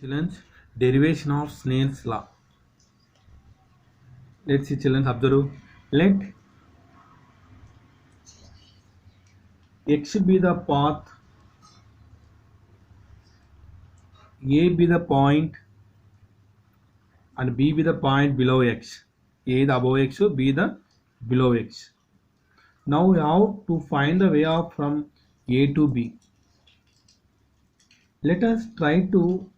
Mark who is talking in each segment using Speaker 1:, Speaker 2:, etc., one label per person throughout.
Speaker 1: Children, derivation of Snell's law. Let's see, children, observe. Let x be the path, a be the point, and b be the point below x. A the above x, b the below x. Now we have to find the way of from a to b. Let us try to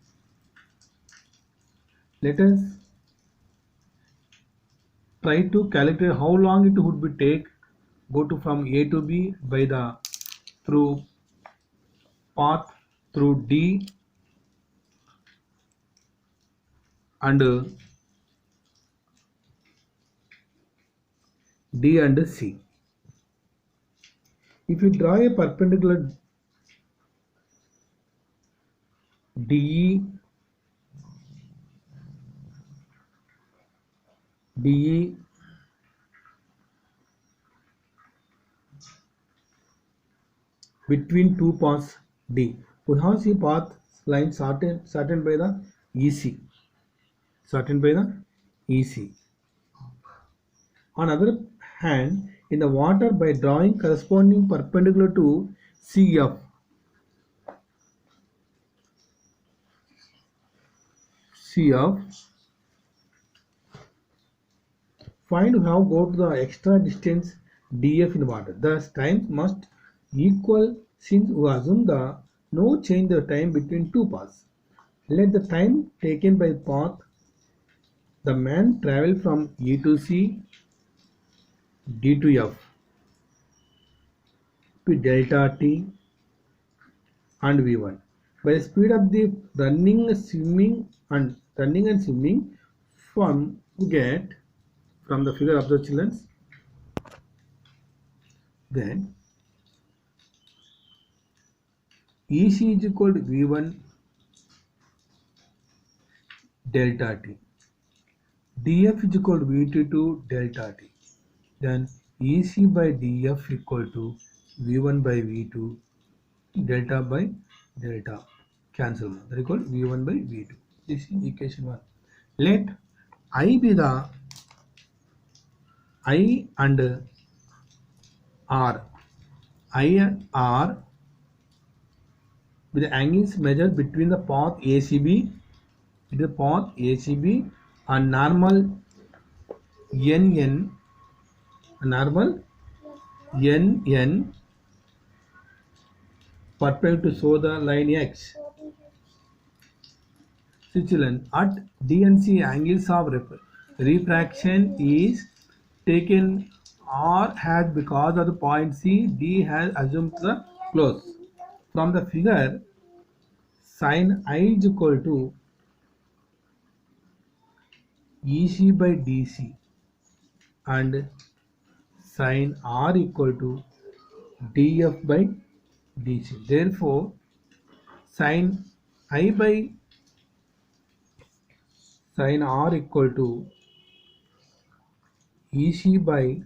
Speaker 1: calculate how long it would be take go to from a to b by the through path through d and D and C. If you draw a perpendicular DE between two paths D, we have see path line certain by the EC. On other hand, in the water, by drawing corresponding perpendicular to CF, find how go to the extra distance df in water. Thus, times must equal since we assume the no change the time between two paths. Let the time taken by path the man travel from E to C, D to F, to delta T and V1. By the speed of the running and swimming from the figure of the children, then EC is equal to V1 delta T, DF is equal to V2 delta T, then EC by DF equal to V1 by V2 delta by delta cancel, that is called V1 by V2. This is equation 1. Let I be the I and R with the angles measured between the path ACB and normal NN perpendicular to show the line X. See, children, at D and C, angles of refraction is taken R has because of the point C, D has assumed the close. From the figure, sin I is equal to EC by DC and sin R equal to DF by DC. Therefore, sin I by sin R equal to EC by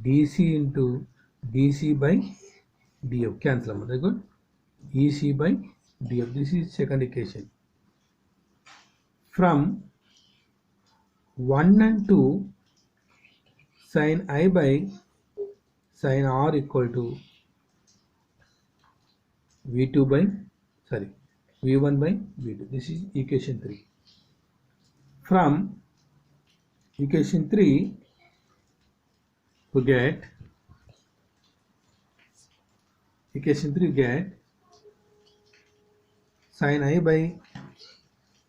Speaker 1: DC into DC by DF. Cancel. Very good. EC by DF. This is second equation. From 1 and 2, sin I by sin R equal to V1 by V2. This is equation 3. From equation 3, we get sin I by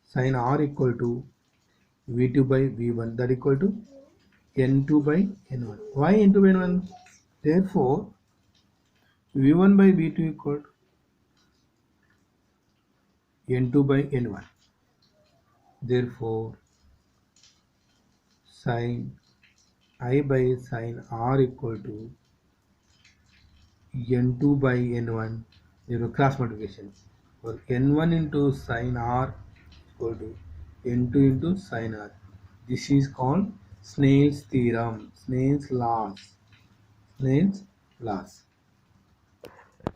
Speaker 1: sin R equal to V2 by V1, that equal to N2 by N1. Why N2 by N1? Therefore, V1 by V2 equal to N2 by N1. Therefore, sin I by sin R equal to N2 by N1. There is cross multiplication. For N1 into sin R equal to N2 into sin R. This is called Snell's theorem, Snell's laws.